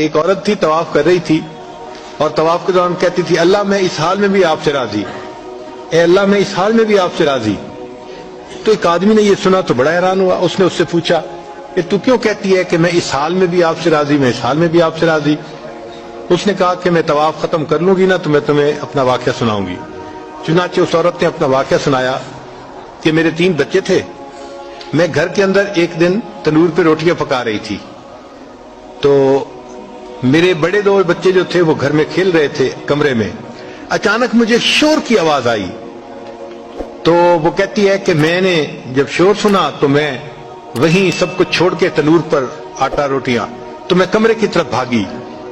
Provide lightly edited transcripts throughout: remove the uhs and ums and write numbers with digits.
ایک عورت تھی طواف کر رہی تھی اور طواف کے دوران کہتی تھی اللہ میں اس حال میں بھی آپ سے راضی، اے اللہ میں اس حال میں بھی آپ سے راضی۔ تو ایک آدمی نے یہ سنا تو بڑا حیران ہوا، اس نے اس سے پوچھا کہ تو کیوں کہتی ہے کہ میں اس حال میں بھی آپ سے راضی، میں اس حال میں بھی آپ سے راضی؟ اس نے کہا کہ میں طواف ختم کر لوں گی نا تو میں تمہیں اپنا واقعہ سناؤں گی۔ چنانچہ اس عورت نے اپنا واقعہ سنایا کہ میرے 3 بچے تھے، میں گھر کے اندر ایک دن تنور پہ روٹیاں پکا رہی تھی تو میرے بڑے 2 بچے جو تھے وہ گھر میں کھیل رہے تھے کمرے میں، اچانک مجھے شور کی آواز آئی تو وہ کہتی ہے کہ میں نے جب شور سنا تو میں وہیں سب کچھ چھوڑ کے تنور پر آٹا روٹیاں تو میں کمرے کی طرف بھاگی۔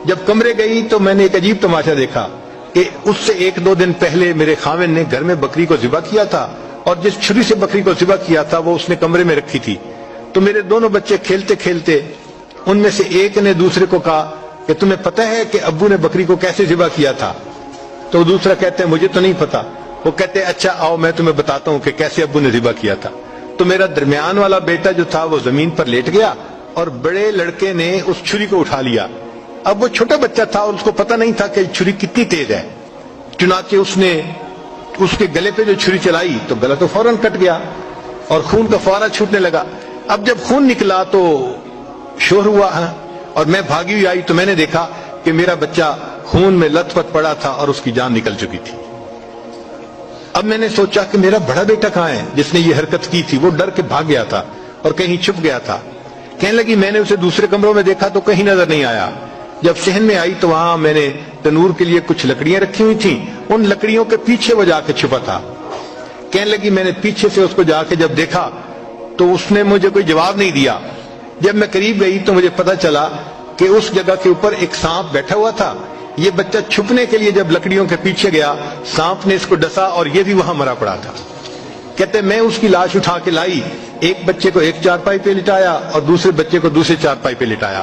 جب کمرے گئی تو میں نے ایک عجیب تماشا دیکھا کہ اس سے 1-2 دن پہلے میرے خاوند نے گھر میں بکری کو ذبح کیا تھا اور جس چھری سے بکری کو ذبح کیا تھا وہ اس نے کمرے میں رکھی تھی۔ تو میرے دونوں بچے کھیلتے کھیلتے ان میں سے ایک نے دوسرے کو کہا کہ تمہیں پتہ ہے کہ ابو نے بکری کو کیسے ذبح کیا تھا؟ تو دوسرا کہتے ہیں مجھے تو نہیں پتا۔ وہ کہتے ہیں اچھا آؤ میں تمہیں بتاتا ہوں کہ کیسے ابو نے ذبح کیا تھا۔ تو میرا درمیان والا بیٹا جو تھا وہ زمین پر لیٹ گیا اور بڑے لڑکے نے اس چھری کو اٹھا لیا۔ اب وہ چھوٹا بچہ تھا اور اس کو پتہ نہیں تھا کہ چھری کتنی تیز ہے، چنانچہ اس نے اس کے گلے پہ جو چھری چلائی تو گلا تو فوراً کٹ گیا اور خون کا فوارہ چھوٹنے لگا۔ اب جب خون نکلا تو شور ہوا اور میں بھاگی ہوئی آئی تو میں نے دیکھا کہ میرا بچہ خون میں لت پت پڑا تھا اور اس کی جان نکل چکی تھی۔ اب میں نے سوچا کہ میرا بڑا بیٹا کہاں ہے جس نے یہ حرکت کی تھی؟ وہ ڈر کے بھاگ گیا تھا اور کہیں چھپ گیا تھا۔ کہنے لگی میں نے اسے دوسرے کمروں میں دیکھا تو کہیں نظر نہیں آیا۔ جب صحن میں آئی تو وہاں میں نے تنور کے لیے کچھ لکڑیاں رکھی ہوئی تھیں، ان لکڑیوں کے پیچھے وہ جا کے چھپا تھا۔ کہنے لگی میں نے پیچھے سے اس کو جا کے جب دیکھا تو اس نے مجھے کوئی جواب نہیں دیا۔ جب میں قریب گئی تو مجھے پتا چلا کہ اس جگہ کے اوپر ایک سانپ بیٹھا ہوا تھا۔ یہ بچہ چھپنے کے لیے جب لکڑیوں کے پیچھے گیا سانپ نے اس کو ڈسا اور یہ بھی وہاں مرا پڑا تھا۔ کہتے میں اس کی لاش اٹھا کے لائی، ایک بچے کو ایک چارپائی پہ لٹایا اور دوسرے بچے کو دوسرے چارپائی پہ لٹایا۔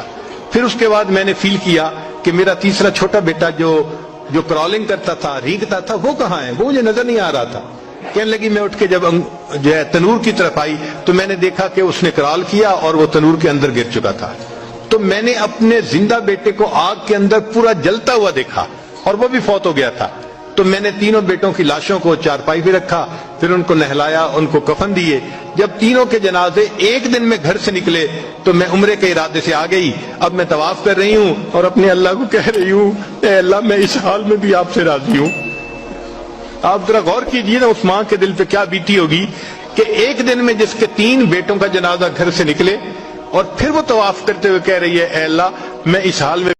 پھر اس کے بعد میں نے فیل کیا کہ میرا تیسرا چھوٹا بیٹا جو کرالنگ کرتا تھا، رینگتا تھا، وہ کہاں ہے؟ وہ مجھے نظر نہیں آ رہا تھا۔ کہنے لگی میں اٹھ کے جب جو ہے تنور کی طرف آئی تو میں نے دیکھا کہ اس نے کرال کیا اور وہ تنور کے اندر گر چکا تھا۔ تو میں نے اپنے زندہ بیٹے کو آگ کے اندر پورا جلتا ہوا دیکھا اور وہ بھی فوت ہو گیا تھا۔ تو میں نے تینوں بیٹوں کی لاشوں کو چارپائی پہ رکھا، پھر ان کو نہلایا، ان کو کفن دیے۔ جب تینوں کے جنازے ایک دن میں گھر سے نکلے تو میں عمرے کے ارادے سے آ گئی۔ اب میں طواف کر رہی ہوں اور اپنے اللہ کو کہہ رہی ہوں اے اللہ میں اس حال میں بھی آپ سے راضی ہوں۔ آپ ذرا غور کیجئے نا اس ماں کے دل پہ کیا بیتی ہوگی کہ ایک دن میں جس کے 3 بیٹوں کا جنازہ گھر سے نکلے اور پھر وہ طواف کرتے ہوئے کہہ رہی ہے اے اللہ میں اس حال میں